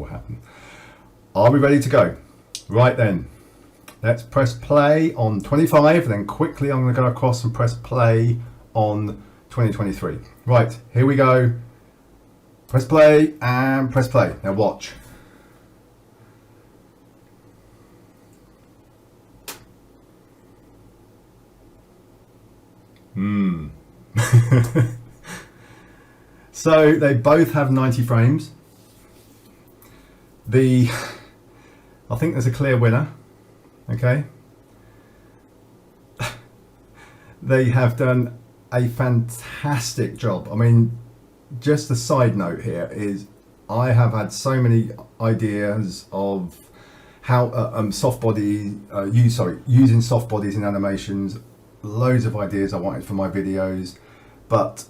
will happen. Are we ready to go? Right then, let's press play on 25, then quickly I'm going to go across and press play on 2023. Right, here we go. Press play and press play. Now watch. So they both have 90 frames. I think there's a clear winner. Okay. They have done a fantastic job. I mean, just a side note here is I have had so many ideas of how soft body using soft bodies in animations. Loads of ideas I wanted for my videos, but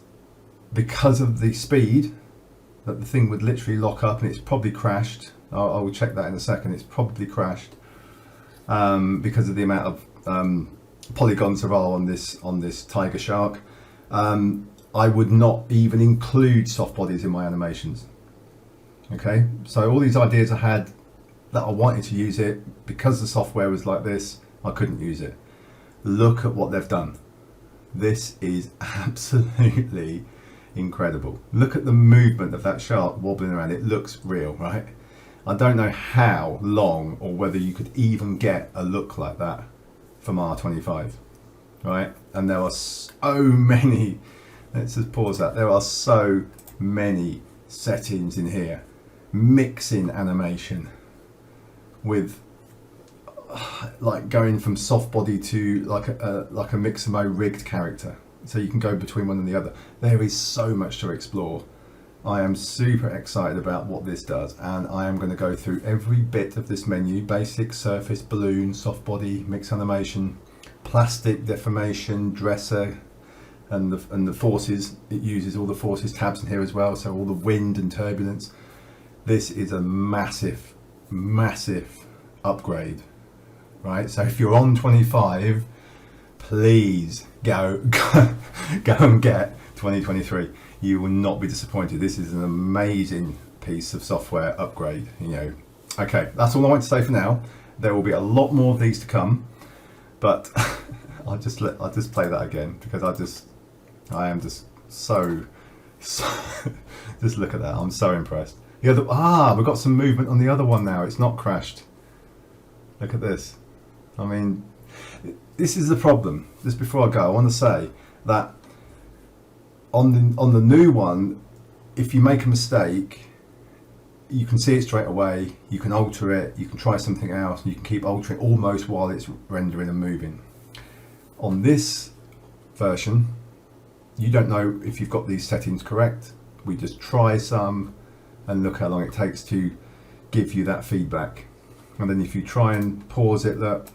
because of the speed that the thing would literally lock up, and it's probably crashed. I will check that in a second. It's probably crashed because of the amount of polygons there are on this tiger shark. I would not even include soft bodies in my animations. Okay, so all these ideas I had that I wanted to use it, because the software was like this, I couldn't use it. Look at what they've done. This is absolutely incredible. Look at the movement of that shark wobbling around. It looks real, right? I don't know how long or whether you could even get a look like that from R25, right? And there are so many, let's just pause that. There are so many settings in here. Mixing animation with like going from soft body to like a Mixamo rigged character, so you can go between one and the other. There is so much to explore. I am super excited about what this does, and I am going to go through every bit of this menu: basic, surface, balloon, soft body, mix animation, plastic, deformation, dresser, and the forces. It uses all the forces tabs in here as well, so all the wind and turbulence. This is a massive upgrade. Right, so if you're on 25, please go and get 2023. You will not be disappointed. This is an amazing piece of software upgrade. You know. Okay, that's all I want to say for now. There will be a lot more of these to come, but I'll just play that again because I am just so just look at that. I'm so impressed. We've got some movement on the other one now. It's not crashed. Look at this. I mean, this is the problem. Just before I go, I want to say that on the new one, if you make a mistake, you can see it straight away. You can alter it. You can try something else. You can keep altering almost while it's rendering and moving. On this version, you don't know if you've got these settings correct. We just try some and look how long it takes to give you that feedback. And then if you try and pause it, look,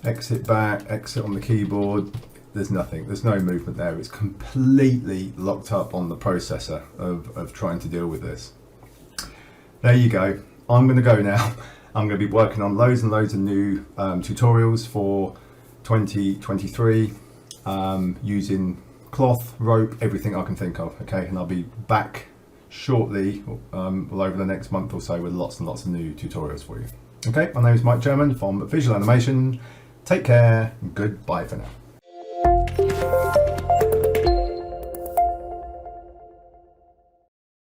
exit back, exit on the keyboard, there's nothing, there's no movement there. It's completely locked up on the processor of trying to deal with this. There you go. I'm going to go now. I'm going to be working on loads and loads of new tutorials for 2023 using cloth, rope, everything I can think of. Okay, and I'll be back shortly, well, over the next month or so, with lots and lots of new tutorials for you. Okay, my name is Mike German from Visual Animation. Take care, goodbye for now.